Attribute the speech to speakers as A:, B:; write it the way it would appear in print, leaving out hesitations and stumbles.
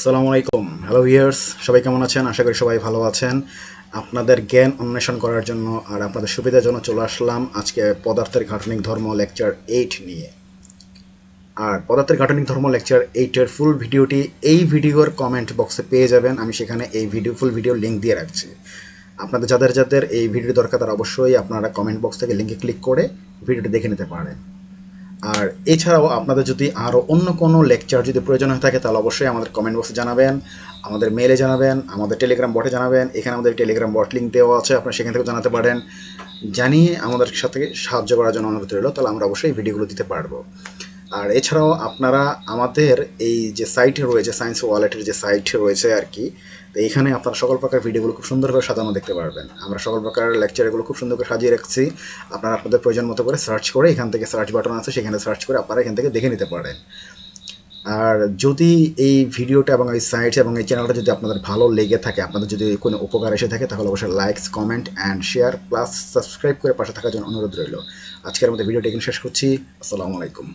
A: আসসালামু আলাইকুম। Hello viewers, সবাই কেমন আছেন? আশা করি সবাই ভালো আছেন। আপনাদের জ্ঞান অন্বেষণ করার জন্য আর আপনাদের সুবিধার জন্য চলে আসলাম আজকে পদার্থের গাঠনিক ধর্ম লেকচার 8 নিয়ে। আর পদার্থের গাঠনিক ধর্ম লেকচার 8 এর ফুল ভিডিওটি এই ভিডিওর কমেন্ট বক্সে পেয়ে যাবেন। আমি সেখানে এই ফুল ভিডিও লিংক দিয়ে রাখছি। আপনাদের যাদের যাদের এই ভিডিও দরকার তারা অবশ্যই আপনারা কমেন্ট বক্স থেকে লিংকে ক্লিক করে ভিডিওটি দেখে নিতে পারেন। আর এছাড়াও আপনাদের যদি আরও অন্য কোনো লেকচার যদি প্রয়োজন হয়ে থাকে তাহলে অবশ্যই আমাদের কমেন্ট বক্সে জানাবেন, আমাদের মেলে জানাবেন, আমাদের টেলিগ্রাম বটে জানাবেন। এখানে আমাদের টেলিগ্রাম বট লিঙ্ক দেওয়া আছে, আপনারা সেখান থেকে জানাতে পারেন। জানিয়ে আমাদের সাথে সাহায্য করার জন্য অনুরোধ রইল, তাহলে আমরা অবশ্যই ভিডিওগুলো দিতে পারবো। আর এছাড়াও আপনারা আমাদের এই যে সাইট রয়েছে, সায়েন্স ওয়ালেটের যে সাইট রয়েছে আর কি, তো এইখানে আপনারা সকল প্রকার ভিডিওগুলো খুব সুন্দরভাবে সাজানো দেখতে পারবেন। আমরা সকল প্রকার লেকচারগুলো খুব সুন্দর করে সাজিয়ে রাখছি। আপনারা আপনাদের প্রয়োজন মতো করে সার্চ করে, এখান থেকে সার্চ বাটন আছে সেখানে সার্চ করে আপনারা এখান থেকে দেখে নিতে পারেন। আর যদি এই ভিডিওটা এবং এই সাইট এবং এই চ্যানেলটা যদি আপনাদের ভালো লেগে থাকে, আপনাদের যদি কোনো উপকার এসে থাকে, তাহলে অবশ্যই likes, comment and share plus subscribe করে পাশে থাকার জন্য অনুরোধ রইল। আজকের মতো ভিডিওটা এখানে শেষ করছি। আসসালামু আলাইকুম।